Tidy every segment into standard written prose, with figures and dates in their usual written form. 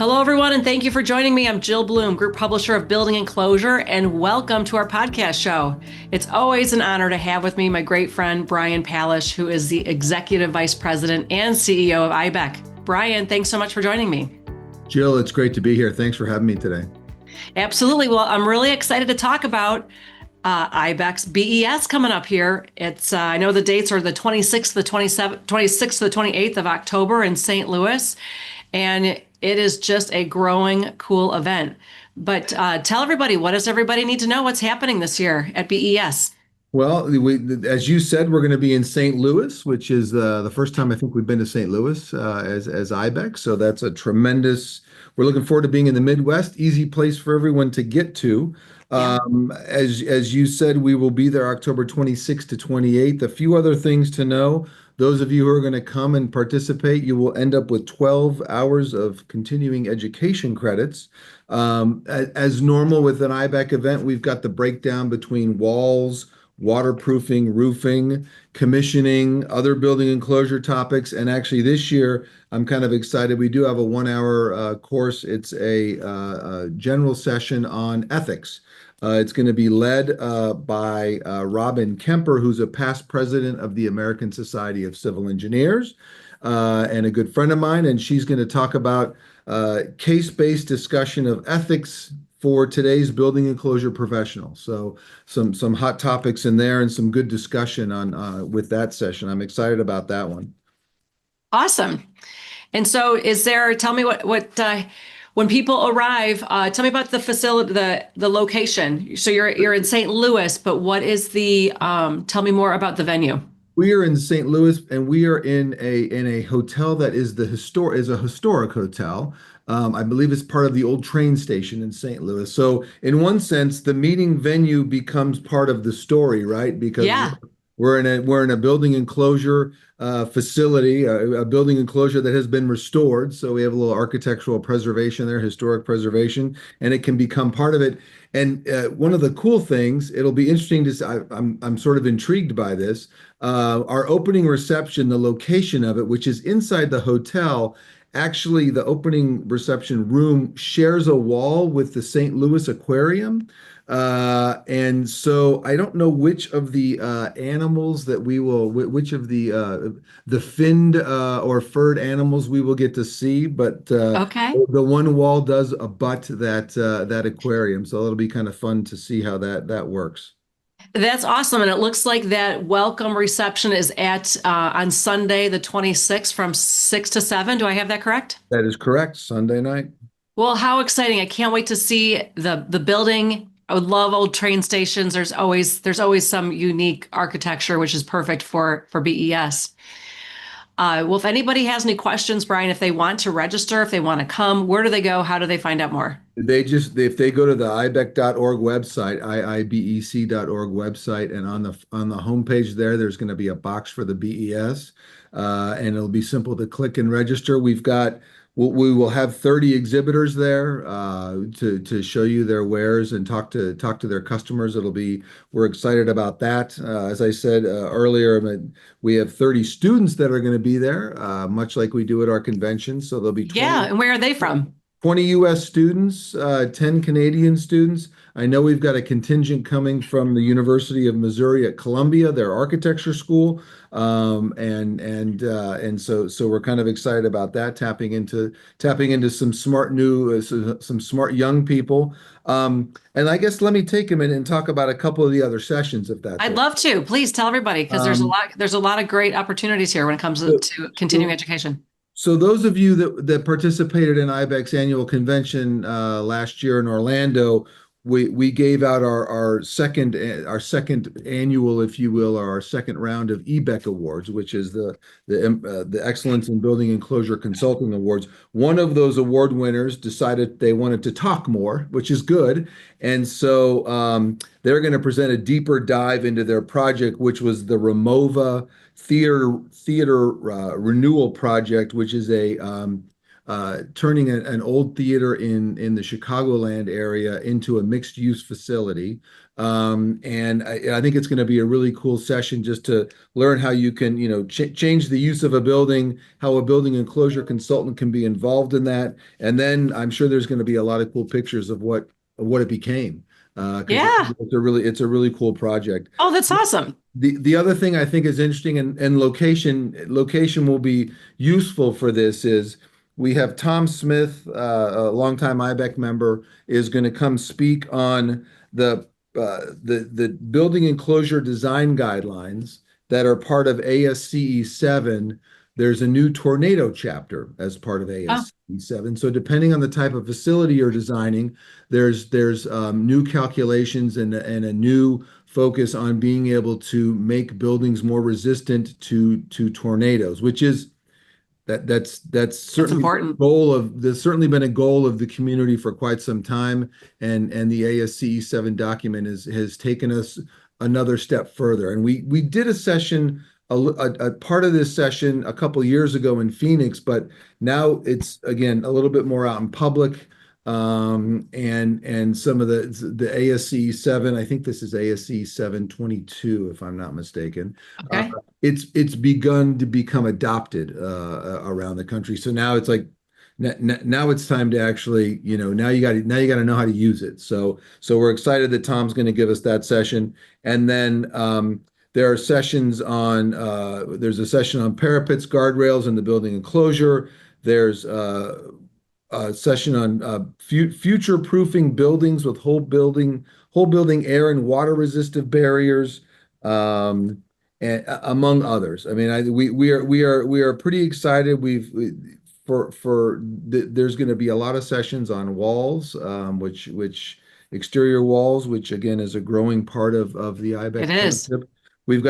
Hello, everyone, and thank you for joining me. I'm Jill Bloom, Group Publisher of Building Enclosure, and welcome to our podcast show. It's always an honor to have with me my great friend, Brian Palish, who is the Executive Vice President and CEO of IBEC. Brian, thanks so much for joining me. Jill, it's great to be here. Thanks for having me today. Absolutely. Well, I'm really excited to talk about IBEC's BES coming up here. It's I know the dates are the 26th, the 27th, 26th to the 28th of October in St. Louis, and it is just a growing, cool event. But tell everybody, what does everybody need to know? What's happening this year at BES? Well, as you said, we're going to be in St. Louis, which is the first time I think we've been to St. Louis as IBEC. So that's a tremendous. We're looking forward to being in the Midwest. Easy place for everyone to get to. Yeah. As you said, we will be there October 26th to 28th. A few other things to know. Those of you who are going to come and participate, you will end up with 12 hours of continuing education credits. As normal with an IBEC event, we've got the breakdown between walls, waterproofing, roofing, commissioning, other building enclosure topics. And actually this year, I'm kind of excited. We do have a 1 hour course. It's a general session on ethics. It's going to be led by Robin Kemper, who's a past president of the American Society of Civil Engineers and a good friend of mine. And she's going to talk about case-based discussion of ethics for today's building enclosure professional. So some hot topics in there and some good discussion on with that session. I'm excited about that one. Awesome. And so tell me what when people arrive, tell me about the facility, the location. So you're in St. Louis, but what is tell me more about the venue. We are in St. Louis, and we are in a hotel that is a historic hotel. I believe it's part of the old train station in St. Louis. So in one sense, the meeting venue becomes part of the story, right? Because Yeah. we're in a building enclosure facility, a building enclosure that has been restored. So we have a little architectural preservation there, historic preservation, and it can become part of it. And one of the cool things, it'll be interesting to see, I'm sort of intrigued by this. Our opening reception, the location of it, which is inside the hotel, actually the opening reception room shares a wall with the St. Louis Aquarium. And so I don't know which of the animals that which of the finned or furred animals we will get to see, but Okay. the one wall does abut that aquarium, so it'll be kind of fun to see how that works. That's awesome. And it looks like that welcome reception is at on Sunday, the 26th from 6 to 7. Do I have that correct? That is correct. Sunday night. Well, how exciting. I can't wait to see the building. I would love old train stations. There's always some unique architecture, which is perfect for BES. Well, if anybody has any questions, Brian, if they want to register, if they want to come, where do they go? How do they find out more? If they go to the ibec.org website, iibec.org website, and on the homepage there's going to be a box for the BES, and it'll be simple to click and register. We will have 30 exhibitors there to show you their wares and talk to their customers. We're excited about that. As I said earlier, we have 30 students that are going to be there, much like we do at our convention. So there'll be 20, Yeah, and where are they from? 20 U.S. students, 10 Canadian students. I know we've got a contingent coming from the University of Missouri at Columbia, their architecture school, and so we're kind of excited about that, tapping into some smart young people. And I guess let me take a minute and talk about a couple of the other sessions, if that's I'd okay. love to. Please tell everybody, because there's a lot of great opportunities here when it comes to continuing education. So those of you that participated in IBEC's annual convention last year in Orlando, we gave out our second annual, if you will, or our second round of EBEC awards, which is the Excellence in Building Enclosure Consulting Awards. One of those award winners decided they wanted to talk more, which is good, and so they're going to present a deeper dive into their project, which was the Remova Theater Renewal Project, which is turning an old theater in the Chicagoland area into a mixed-use facility. And I think it's going to be a really cool session just to learn how you can, change the use of a building, how a building enclosure consultant can be involved in that. And then I'm sure there's going to be a lot of cool pictures of what it became. Because Yeah. it's a really cool project. Oh, that's awesome. The other thing I think is interesting, and location will be useful for this, is we have Tom Smith, a longtime IBEC member, is going to come speak on the building enclosure design guidelines that are part of ASCE 7. There's a new tornado chapter as part of Oh, ASCE 7. So depending on the type of facility you're designing, there's new calculations and a new focus on being able to make buildings more resistant to tornadoes, which is that's that's certainly important. there's certainly been a goal of the community for quite some time, and the ASCE 7 document has taken us another step further. And we did a session, a part of this session a couple years ago in Phoenix, but now it's again a little bit more out in public. And some of the ASCE 7, I think this is ASCE 722, if I'm not mistaken. Okay. It's begun to become adopted around the country. So now it's like now it's time to actually, now you got to know how to use it. So we're excited that Tom's going to give us that session. And then there are sessions on there's a session on parapets, guardrails, and the building enclosure. There's session on future proofing buildings with whole building air and water resistive barriers, and among others. I mean, we are pretty excited. There's going to be a lot of sessions on walls, which exterior walls, which again is a growing part of the It IBEC is. concept. Yeah. We've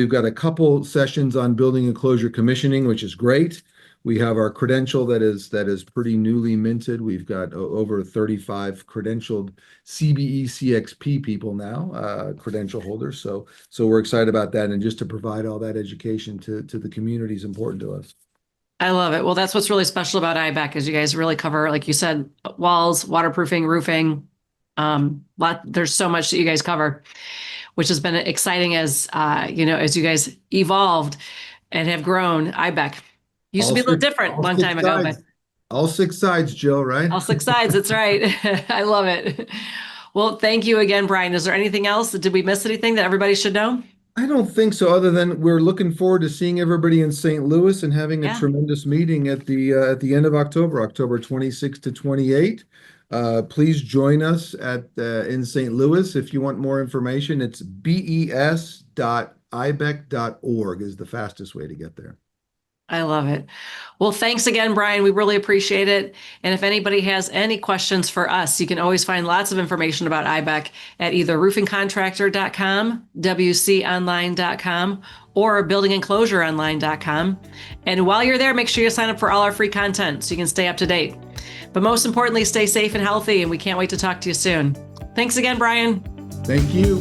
got a couple sessions on building enclosure commissioning, which is great. We have our credential that is pretty newly minted. We've got over 35 credentialed CBE CXP people now, credential holders. So we're excited about that, and just to provide all that education to the community is important to us. I love it. Well, that's what's really special about IBEC is you guys really cover, like you said, walls, waterproofing, roofing. There's so much that you guys cover, which has been exciting as as you guys evolved and have grown. IBEC used to be a little different a long time ago, but All six sides, Jill, right? all six sides. That's right. I love it. Well, thank you again, Brian. Is there anything else? Did we miss anything that everybody should know? I don't think so, other than we're looking forward to seeing everybody in St. Louis and having a Yeah, tremendous meeting at the end of October, October 26th to 28th. Please join us in St. Louis. If you want more information, it's bes.ibec.org is the fastest way to get there. I love it. Well, thanks again, Brian. We really appreciate it. And if anybody has any questions for us, you can always find lots of information about IBEC at either roofingcontractor.com, wconline.com, or buildingenclosureonline.com. And while you're there, make sure you sign up for all our free content so you can stay up to date. But most importantly, stay safe and healthy, and we can't wait to talk to you soon. Thanks again, Brian. Thank you.